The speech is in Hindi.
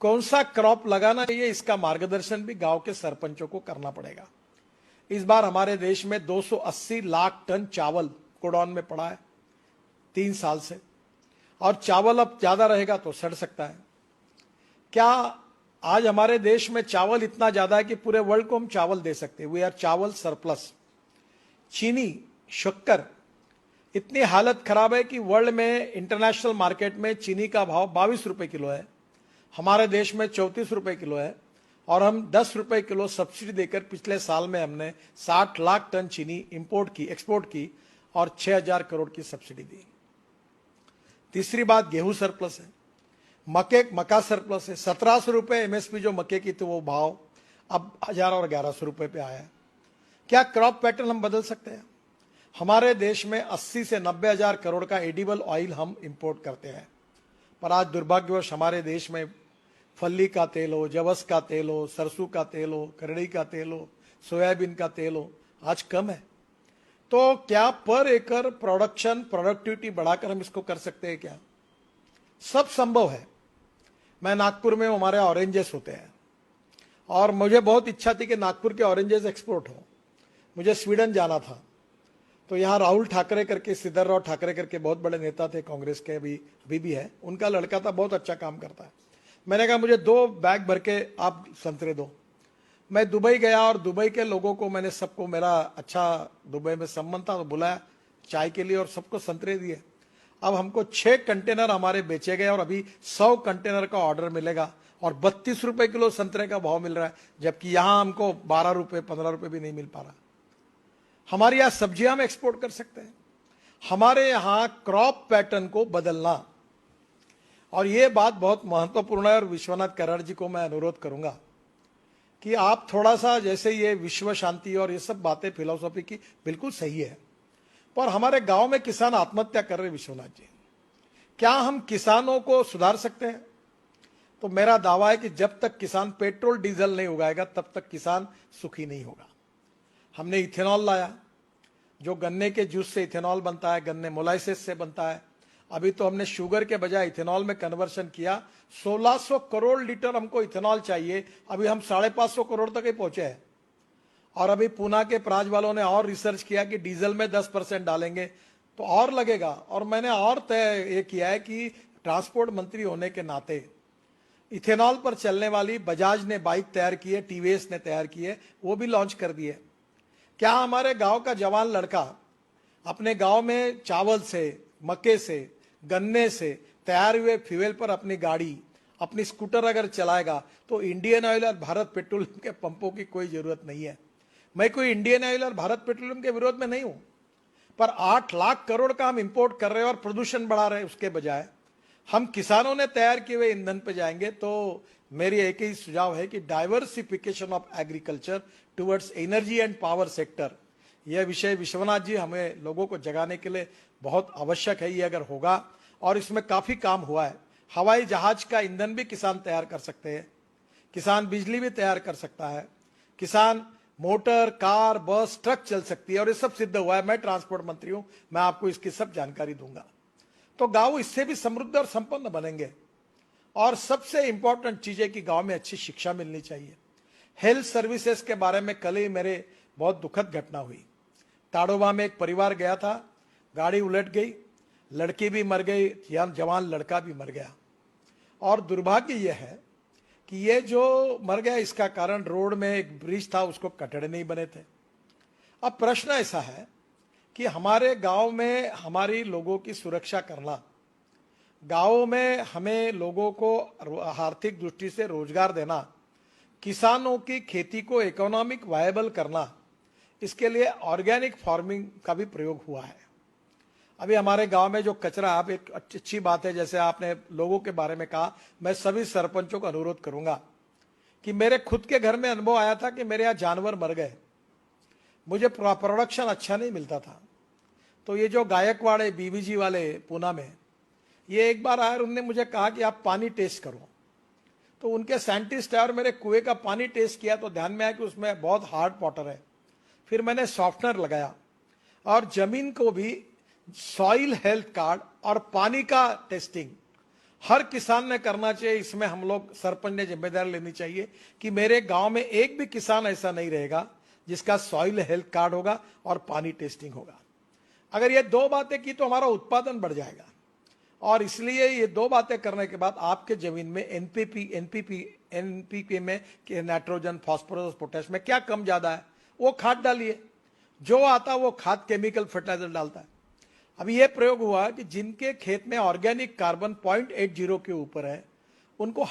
कौन सा क्रॉप लगाना चाहिए, इसका मार्गदर्शन भी गांव के सरपंचों को करना पड़ेगा। इस बार हमारे देश में 280 लाख टन चावल गोडाउन में पड़ा है 3 साल से, और चावल अब ज्यादा रहेगा तो सड़ सकता है। क्या आज हमारे देश में चावल इतना ज्यादा है कि पूरे वर्ल्ड को हम चावल दे सकते हैं? वी आर चावल सरप्लस। चीनी, शक्कर, इतनी हालत खराब है कि वर्ल्ड में इंटरनेशनल मार्केट में चीनी का भाव 22 रुपए किलो है, हमारे देश में 34 रुपए किलो है, और हम 10 रुपए किलो सब्सिडी देकर पिछले साल में हमने 60 लाख टन चीनी एक्सपोर्ट की और 6,000 करोड़ की सब्सिडी दी। तीसरी बात, गेहूं सरप्लस है, मक्का सरप्लस है। 1700 रुपए एमएसपी जो मक्के की थी वो भाव अब 1000 और 1100 रुपए पे आया है। क्या क्रॉप पैटर्न हम बदल सकते हैं? हमारे देश में 80 से 90 हजार करोड़ का एडिबल ऑयल हम इंपोर्ट करते हैं, पर आज दुर्भाग्यवश हमारे देश में फल्ली का तेल हो, जवस का तेल हो, सरसों का तेल हो, करड़ी का तेल हो, सोयाबीन का तेल हो, आज कम है। तो क्या पर एकड़ प्रोडक्टिविटी बढ़ाकर हम इसको कर सकते हैं क्या? सब संभव है। मैं नागपुर में, हमारे ऑरेंजेस होते हैं, और मुझे बहुत इच्छा थी कि नागपुर के ऑरेंजेस एक्सपोर्ट हो। मुझे स्वीडन जाना था, तो यहाँ राहुल ठाकरे करके, सिद्धरराव ठाकरे करके बहुत बड़े नेता थे कांग्रेस के, अभी भी है, उनका लड़का था, बहुत अच्छा काम करता है। मैंने कहा मुझे 2 बैग भर के आप संतरे दो। मैं दुबई गया और दुबई के लोगों को मैंने सबको, मेरा अच्छा दुबई में संबंध था, तो बुलाया चाय के लिए और सबको संतरे दिए। अब हमको 6 कंटेनर हमारे बेचे गए और अभी 100 कंटेनर का ऑर्डर मिलेगा, और 32 रुपए किलो संतरे का भाव मिल रहा है, जबकि यहां हमको 12 रुपए 15 रुपए भी नहीं मिल पा रहा। हमारे यहां सब्जियां हम एक्सपोर्ट कर सकते हैं। हमारे यहां क्रॉप पैटर्न को बदलना, और यह बात बहुत महत्वपूर्ण है, और विश्वनाथ कराड़ जी को मैं अनुरोध करूंगा कि आप थोड़ा सा, जैसे ये विश्व शांति और ये सब बातें फिलोसॉफी की बिल्कुल सही है, पर हमारे गांव में किसान आत्महत्या कर रहे। विश्वनाथ जी, क्या हम किसानों को सुधार सकते हैं? तो मेरा दावा है कि जब तक किसान पेट्रोल डीजल नहीं उगाएगा तब तक किसान सुखी नहीं होगा। हमने इथेनॉल लाया, जो गन्ने के जूस से इथेनॉल बनता है, गन्ने मोलाइसिस से बनता है। अभी तो हमने शुगर के बजाय इथेनॉल में कन्वर्शन किया। 1600 करोड़ लीटर हमको इथेनॉल चाहिए, अभी हम 550 करोड़ तक ही पहुंचे हैं। और अभी पूना के प्राज वालों ने और रिसर्च किया कि डीजल में 10% डालेंगे तो और लगेगा। और मैंने और तय ये किया है कि ट्रांसपोर्ट मंत्री होने के नाते इथेनॉल पर चलने वाली बजाज ने बाइक तैयार की है, टीवीएस ने तैयार की है, वो भी लॉन्च कर दी है। क्या हमारे गांव का जवान लड़का अपने गांव में चावल से, मक्के से, गन्ने से तैयार हुए फ्यूल पर अपनी गाड़ी, अपनी स्कूटर अगर चलाएगा तो इंडियन ऑयल और भारत पेट्रोलियम के पंपों की कोई जरूरत नहीं है। मैं कोई इंडियन ऑयल और भारत पेट्रोलियम के विरोध में नहीं हूं, पर 8 लाख करोड़ का हम इंपोर्ट कर रहे हैं और प्रदूषण बढ़ा रहे हैं। उसके बजाय हम किसानों ने तैयार किए हुए ईंधन पे जाएंगे। तो मेरी एक ही सुझाव है कि diversification of agriculture towards energy and power sector, यह विषय विश्वनाथ जी हमें लोगों को जगाने के लिए बहुत आवश्यक है। ये अगर होगा, और इसमें काफी काम हुआ है, हवाई जहाज का ईंधन भी किसान तैयार कर सकते हैं, किसान बिजली भी तैयार कर सकता है, किसान मोटर, कार, बस, ट्रक चल सकती है, और ये सब सिद्ध हुआ है। मैं ट्रांसपोर्ट मंत्री हूं, मैं आपको इसकी सब जानकारी दूंगा। तो गांव इससे भी समृद्ध और संपन्न बनेंगे। और सबसे इंपॉर्टेंट चीज है कि गांव में अच्छी शिक्षा मिलनी चाहिए। हेल्थ सर्विसेज के बारे में कल ही मेरे बहुत दुखद घटना हुई। ताड़ोबा में एक परिवार गया था, गाड़ी उलट गई, लड़की भी मर गई, जवान लड़का भी मर गया। और दुर्भाग्य यह है कि ये जो मर गया, इसका कारण रोड में एक ब्रिज था, उसको कटड़े नहीं बने थे। अब प्रश्न ऐसा है कि हमारे गांव में हमारी लोगों की सुरक्षा करना, गांवों में हमें लोगों को आर्थिक दृष्टि से रोजगार देना, किसानों की खेती को इकोनॉमिक वायबल करना, इसके लिए ऑर्गेनिक फार्मिंग का भी प्रयोग हुआ है। अभी हमारे गांव में जो कचरा, आप एक अच्छी बात है, जैसे आपने लोगों के बारे में कहा, मैं सभी सरपंचों को अनुरोध करूंगा कि मेरे खुद के घर में अनुभव आया था कि मेरे यहाँ जानवर मर गए, मुझे प्रोडक्शन अच्छा नहीं मिलता था। तो ये जो गायकवाड़ है, बीबीजी वाले पूना में, ये एक बार आए और उन्होंने मुझे कहा कि आप पानी टेस्ट करो। तो उनके साइंटिस्ट आए और मेरे कुएं का पानी टेस्ट किया तो ध्यान में आया कि उसमें बहुत हार्ड वाटर है। फिर मैंने सॉफ्टनर लगाया और जमीन को भी सॉइल हेल्थ कार्ड और पानी का टेस्टिंग, हर किसान ने करना चाहिए। इसमें हम लोग सरपंच ने जिम्मेदारी लेनी चाहिए कि मेरे गांव में एक भी किसान ऐसा नहीं रहेगा जिसका सॉइल हेल्थ कार्ड होगा और पानी टेस्टिंग होगा। अगर ये दो बातें की तो हमारा उत्पादन बढ़ जाएगा। और इसलिए ये दो बातें करने के बाद आपके जमीन में एनपीपी में नाइट्रोजन, फास्फोरस, पोटेश में क्या कम ज्यादा है वो खाद डालिए। जो आता वो खाद केमिकल फर्टिलाइजर डालता है। अभी ये प्रयोग हुआ कि जिनके खेत में ऑर्गेनिक कार्बन 0.80 के ऊपर है उनको